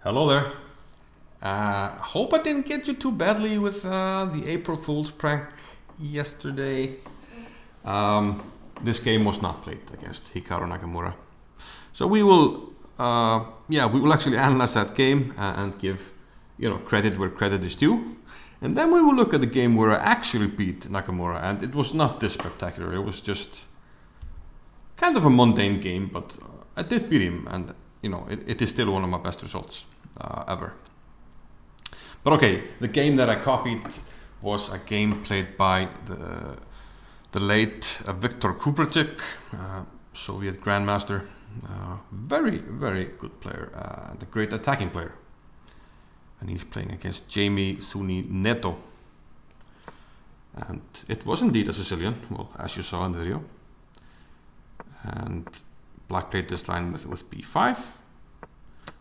Hello there. Hope I didn't get you too badly with the April Fool's prank yesterday. This game was not played against Hikaru Nakamura. So we will actually analyze that game and give credit where credit is due. And then we will look at the game where I actually beat Nakamura, and it was not this spectacular. It was just kind of a mundane game, but I did beat him, and it is still one of my best results ever. But okay, the game that I copied was a game played by the late Viktor Kubratic, Soviet grandmaster, very, very good player, and a great attacking player. And he's playing against Jamie Suni Neto. And it was indeed a Sicilian, well, as you saw in the video. And black played this line with b5.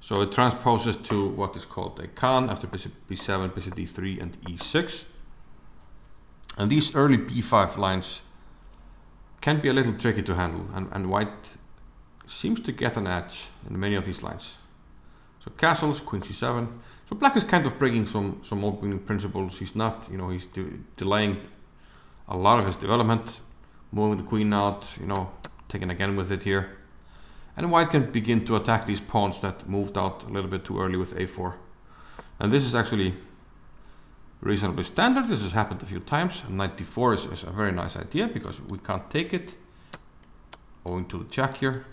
So it transposes to what is called a Khan after bishop b7, bishop d3, and e6. And these early b5 lines can be a little tricky to handle, and white seems to get an edge in many of these lines. So castles, queen c7. So black is kind of breaking some opening principles. He's not, he's delaying a lot of his development, moving the queen out, taking again with it here. And white can begin to attack these pawns that moved out a little bit too early with a4. And this is actually reasonably standard. This has happened a few times. And knight d4 is a very nice idea because we can't take it owing to the check here,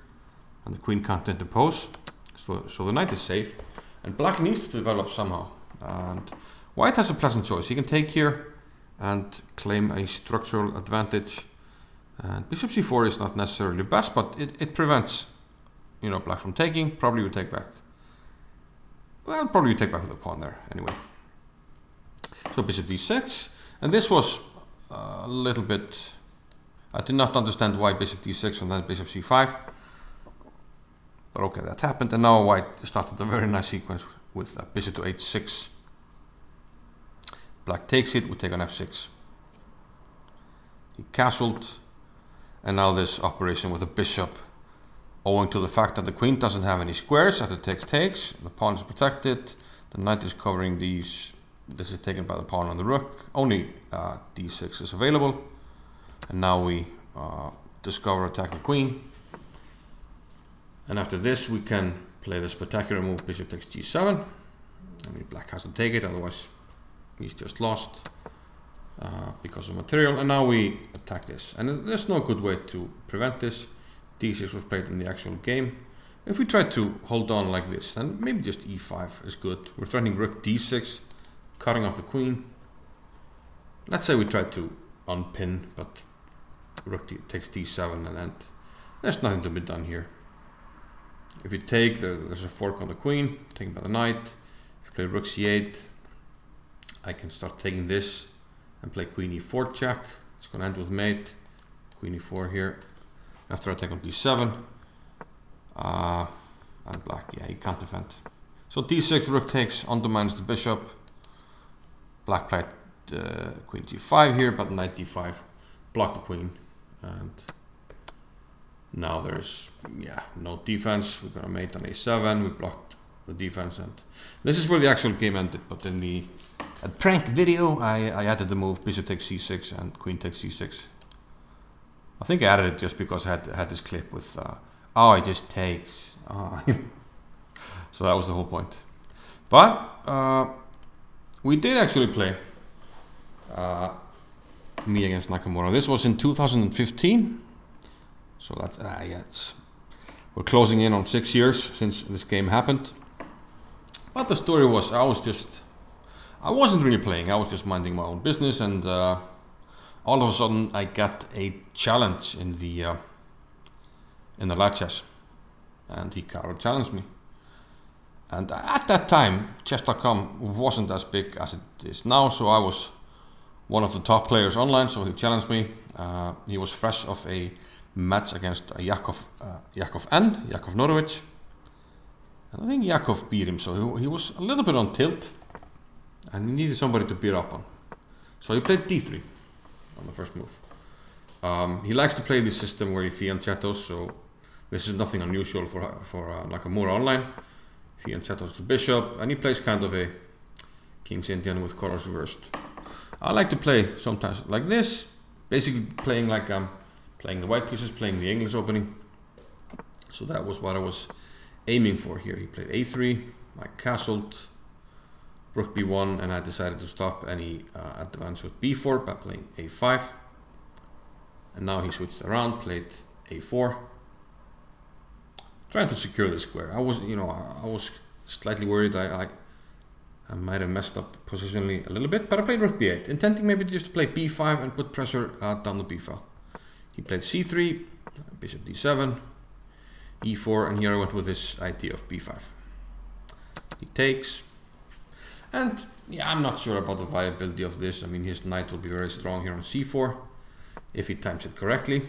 and the queen can't interpose. So the knight is safe, and black needs to develop somehow. And white has a pleasant choice. He can take here and claim a structural advantage. And bishop c4 is not necessarily best, but it prevents black from taking. Probably we take back. Well, probably we take back with the pawn there anyway. So bishop d6, and this was a little bit. I did not understand why bishop d6 and then bishop c5. But okay, that happened, and now white started a very nice sequence with bishop to h6. Black takes it, we take on f6. He castled, and now this operation with the bishop, owing to the fact that the queen doesn't have any squares after takes, the pawn is protected, the knight is covering these, this is taken by the pawn on the rook, only d6 is available, and now we discover attack the queen. And after this, we can play the spectacular move, bishop takes g7. I mean, black has to take it, otherwise he's just lost because of material. And now we attack this. And there's no good way to prevent this. d6 was played in the actual game. If we try to hold on like this, then maybe just e5 is good. We're threatening rook d6, cutting off the queen. Let's say we try to unpin, but rook takes d7, and then there's nothing to be done here. If you take, there's a fork on the queen, taken by the knight. If you play rook c8, I can start taking this and play queen e4 check. It's going to end with mate. Queen e4 here. After I take on b7. And black, he can't defend. So d6, rook takes, undermines the bishop. Black played queen g5 here, but knight d5 blocked the queen. And now there's no defense. We're gonna mate on a7. We blocked the defense, and this is where the actual game ended. But in the prank video, I added the move bishop takes c6 and queen takes c6. I think I added it just because I had this clip with it just takes. So that was the whole point. But we did actually play me against Nakamura. This was in 2015. So that's we're closing in on 6 years since this game happened. But the story was I wasn't really playing. I was just minding my own business, and all of a sudden I got a challenge in the live chess, and Hikaru challenged me. And at that time, chess.com wasn't as big as it is now, so I was one of the top players online. So he challenged me. He was fresh off a match against Yakov Norovic, and I think Yakov beat him, so he was a little bit on tilt and he needed somebody to beat up on, so he played d3 on the first move. He likes to play this system where he fianchettos, so this is nothing unusual for Nakamura online. He unsettles the bishop, and he plays kind of a King's Indian with colors reversed. I like to play sometimes like this, basically playing like I'm playing the white pieces, playing the English opening. So that was what I was aiming for here. He played a3, I castled, rook b1, and I decided to stop any advance with b4 by playing a5. And now he switched around, played a4, trying to secure the square. I was slightly worried I might have messed up positionally a little bit, but I played rook b8, intending maybe just to play b5 and put pressure down the b file. He played c3, bishop d7, e4, and here I went with this idea of b5. He takes, and yeah, I'm not sure about the viability of this. I mean, his knight will be very strong here on c4 if he times it correctly.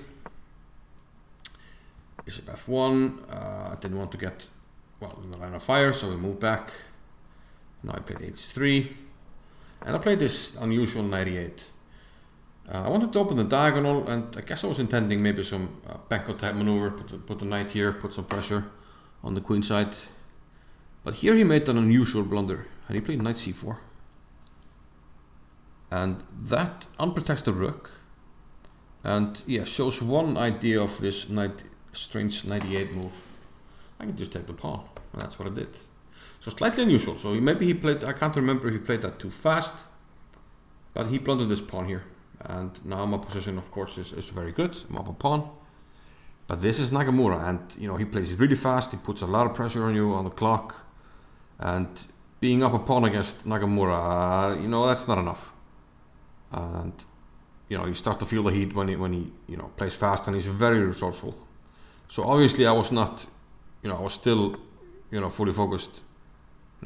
Bishop f1, I didn't want to get, well, in the line of fire, so we moved back. Now I played h3, and I played this unusual knight e8. I wanted to open the diagonal, and I guess I was intending maybe some Benko type maneuver, put the knight here, put some pressure on the queen side. But here he made an unusual blunder, and he played knight c4. And that unprotects the rook, and yeah, shows one idea of this strange knight e8 move. I can just take the pawn, and that's what I did. So slightly unusual. So maybe he played, I can't remember if he played that too fast, but he blundered this pawn here. And now my position, of course, is very good. I'm up a pawn. But this is Nakamura, and he plays really fast. He puts a lot of pressure on you on the clock. And being up a pawn against Nakamura, that's not enough. And you start to feel the heat when he plays fast, and he's very resourceful. So obviously I was not, I was still, fully focused,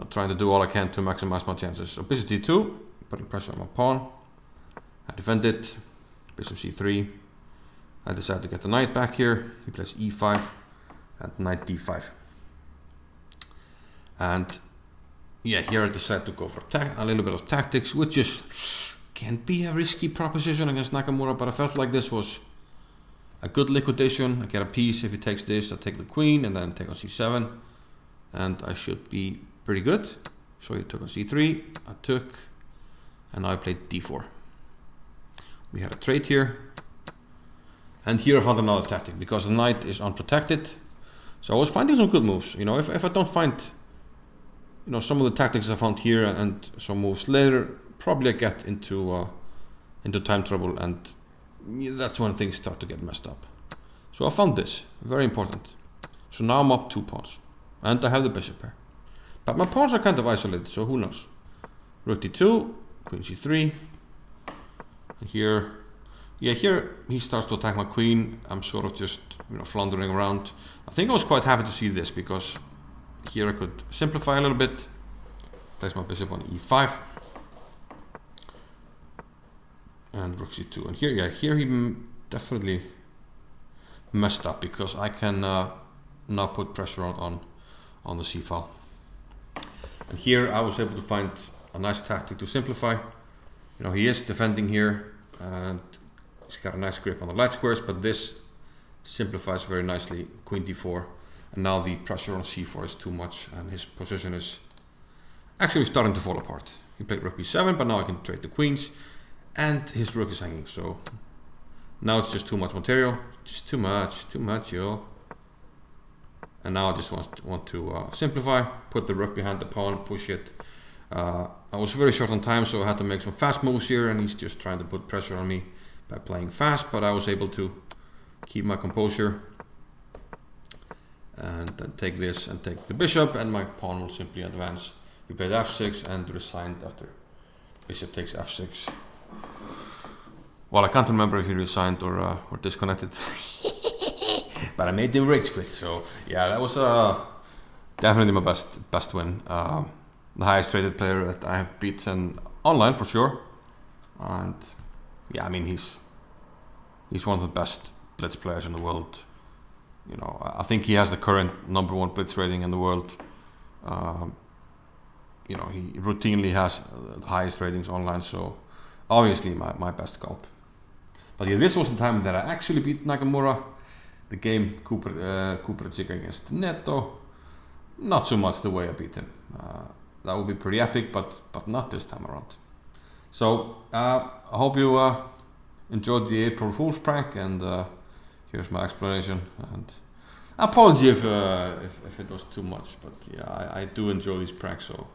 trying to do all I can to maximize my chances. So bishop d2, putting pressure on my pawn. I defend it, bishop c3. I decide to get the knight back here. He plays e5 and knight d5. And yeah, here I decide to go for a little bit of tactics, which can be a risky proposition against Nakamura, but I felt like this was a good liquidation. I get a piece. If he takes this, I take the queen and then take on c7, and I should be pretty good. So he took on c3, I took, and now I played d4. We had a trade here, and here I found another tactic because the knight is unprotected. So I was finding some good moves. If I don't find, some of the tactics I found here and some moves later, probably I get into time trouble, and that's when things start to get messed up. So I found this very important. So now I'm up 2 pawns, and I have the bishop pair. But my pawns are kind of isolated, so who knows? Rook d2, queen c3. Here he starts to attack my queen. I'm sort of just floundering around. I think I was quite happy to see this because here I could simplify a little bit, place my bishop on e5, and rook c2. And here he definitely messed up because I can now put pressure on the c file. And here I was able to find a nice tactic to simplify. He is defending here, and he's got a nice grip on the light squares, but this simplifies very nicely. Queen d4, and now the pressure on c4 is too much, and his position is actually starting to fall apart. He played rook b7, but now I can trade the queens, and his rook is hanging. So now it's just too much material, just too much, yo. And now I just want to simplify, put the rook behind the pawn, push it. I was very short on time, so I had to make some fast moves here, and he's just trying to put pressure on me by playing fast, but I was able to keep my composure and then take this and take the bishop, and my pawn will simply advance. He played f6 and resigned after bishop takes f6. Well, I can't remember if he resigned or disconnected, but I made him rage quit. So yeah, that was definitely my best win. The highest rated player that I have beaten online for sure, and yeah, I mean he's one of the best blitz players in the world. I think he has the current #1 blitz rating in the world. He routinely has the highest ratings online, so obviously my best sculpt. But yeah, this was the time that I actually beat Nakamura. The game Cooper against Neto. not so much the way I beat him. That would be pretty epic, but not this time around. So I hope you enjoyed the April Fool's prank, and here's my explanation. And apology if it was too much, but yeah, I do enjoy these pranks, so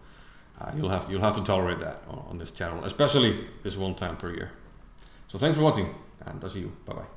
you'll have to tolerate that on this channel, especially this one time per year. So thanks for watching, and I'll see you. Bye bye.